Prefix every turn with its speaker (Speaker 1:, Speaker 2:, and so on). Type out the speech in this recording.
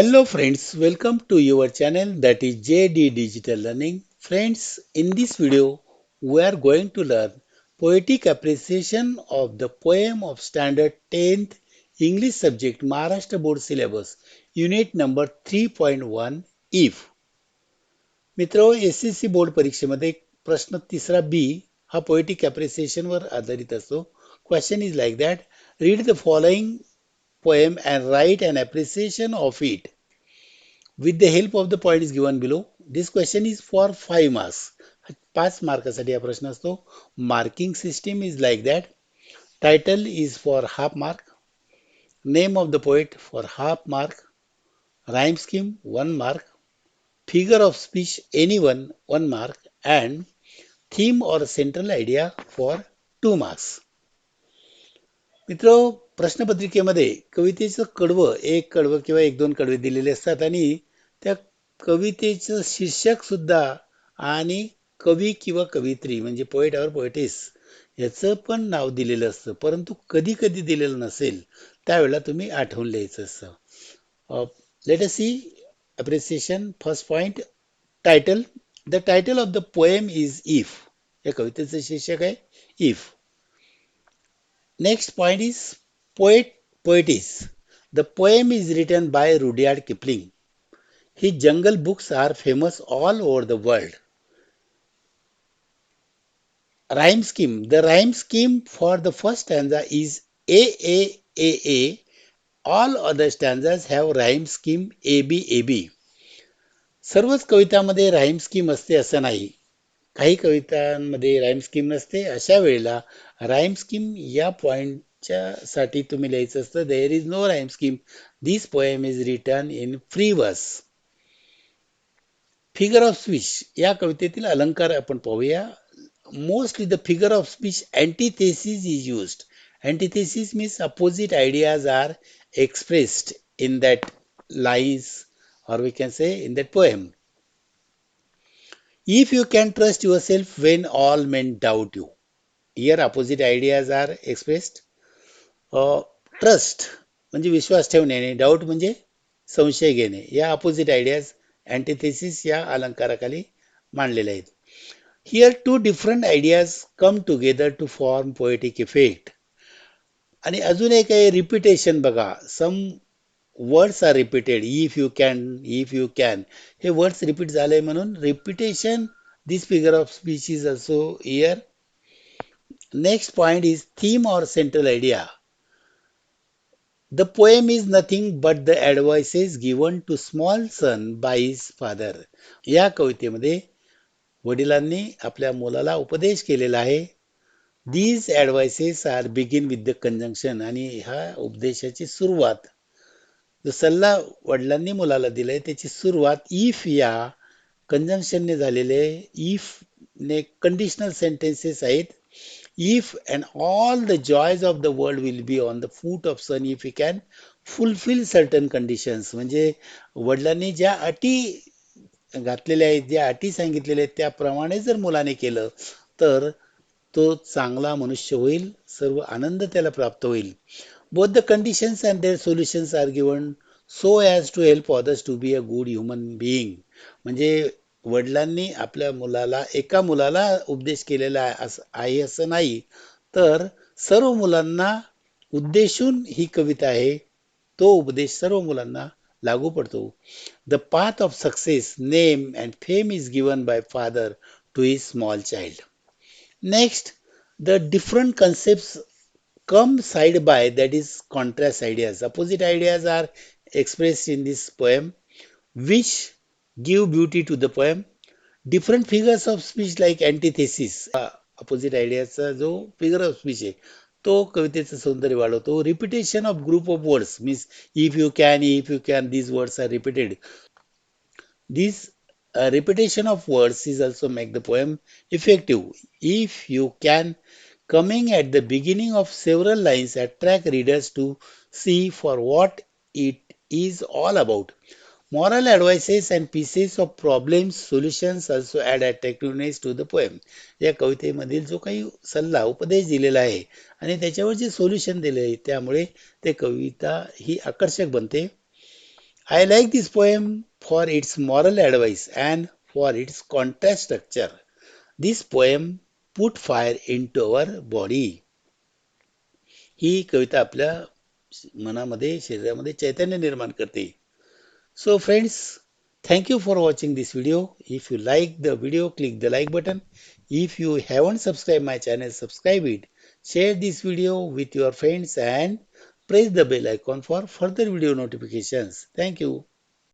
Speaker 1: Hello friends, welcome to your channel that is JD Digital Learning. Friends, in this video, we are going to learn poetic appreciation of the poem of standard 10th English subject Maharashtra Board syllabus, unit number 3.1 if. मित्रो SSC board परीक्षेमध्ये प्रश्न तिसरा बी हा poetic appreciation वर आधारित असतो. Question is like that, read the following poem and write an appreciation of it with the help of the points given below. This question is for 5 marks. 5 मार्कासाठी हा प्रश्न असतो. Marking system is like that. Title is for half mark. Name of the poet for half mark. Rhyme scheme 1 mark. Figure of speech anyone 1 mark. And theme or central idea for 2 marks. मित्र, प्रश्नपत्रिकेमध्ये कवितेचं कडवं, एक कडवं किंवा एक दोन कडवे दिलेले असतात आणि त्या कवितेचं शीर्षक सुद्धा आणि कवी किंवा कवित्री म्हणजे पोएट और पोएटिस याचं पण नाव दिलेलं असतं. परंतु कधी कधी दिलेलं नसेल त्यावेळेला तुम्ही आठवून लिहायचं असतं. Let us see appreciation. First point, title. The title of the poem is if. या कवितेचं शीर्षक आहे if. Next point is poetess. The poem is written by Rudyard Kipling. His jungle books are famous all over the world. Rhyme scheme. The rhyme scheme for the first stanza is A A A A. All other stanzas have rhyme scheme A B A B. सर्वच कवितांमध्ये rhyme scheme असते असं नाही. काही कवितांमध्ये rhyme scheme नसते. अशा वेळेला rhyme scheme या पॉइंटच्या साठी तुम्ही लिहायचं असतं. There is no rhyme scheme. This poem is written in free verse. Figure of speech. या कवितेतील अलंकार आपण पाहूया. Mostly the figure of speech antithesis is used. Antithesis means opposite ideas are expressed in that lines, or we can say in that poem. If you can trust yourself when all men doubt you. Here opposite ideas are expressed. Trust म्हणजे विश्वास ठेवणे आणि doubt म्हणजे संशय घेणे. या opposite ideas अँटिथेसिस या अलंकाराखाली मांडलेल्या आहेत. Here two different ideas come together to form poetic effect. आणि अजून एक आहे रिपिटेशन. बघा, some words are repeated. If you can हे वर्ड्स रिपीट झाले म्हणून repetition. This figure of speech is also here. Next point is theme or central idea. The poem is nothing but the advices given to small son by his father. या कवितेमध्ये वडिलांनी आपल्या मुलाला उपदेश केलेला आहे. These advices are begin with the conjunction. आणि ह्या उपदेशाची सुरुवात, जो सल्ला वडिलांनी मुलाला दिलाय त्याची सुरुवात इफ या कंजंक्शनने झालेले. इफ ने कंडिशनल सेंटेन्सेस आहेत. If and all the joys of the world will be on the foot of son if he can fulfill certain conditions. म्हणजे वडिलांनी ज्या अटी घातलेल्या आहेत, ज्या अटी सांगितलेल्या आहेत त्याप्रमाणे जर मुलाने केलं तर तो चांगला मनुष्य होईल, सर्व आनंद त्याला प्राप्त होईल. Both the conditions and their solutions are given so as to help others to be a good human being. म्हणजे वडिलांनी आपल्या मुलाला, एका मुलाला उपदेश केलेला आहे असं नाही, तर सर्व मुलांना उद्देशून ही कविता आहे. तो उपदेश सर्व मुलांना लागू पडतो. The path of success, name and fame is given by father to his small child. Next, the different concepts come side by, that is contrast ideas. Opposite ideas are expressed in this poem which give beauty to the poem. Different figures of speech like antithesis. Opposite ideas चा जो figure of speech आहे तो कवितेचं सौंदर्य वाढवतो. Repetition of group of words means if you can, these words are repeated. This repetition of words is also make the poem effective. If you can coming at the beginning of several lines attract readers to see for what it is all about. Moral advices and pieces of problems solutions also add attractiveness to the poem. या कवितेमधील जो काही सल्ला उपदेश दिलेला आहे आणि त्याच्यावर जे सोल्युशन दिले आहे त्यामुळे ते कविता ही आकर्षक बनते. I like this poem for its moral advice and for its contrast structure. This poem put fire into our body. ही कविता आपल्या मनामध्ये शरीरामध्ये चैतन्य निर्माण करते. So friends, thank you for watching this video. If you like the video, click the like button. If you haven't subscribed my channel, subscribe it. Share this video with your friends and press the bell icon for further video notifications. Thank you.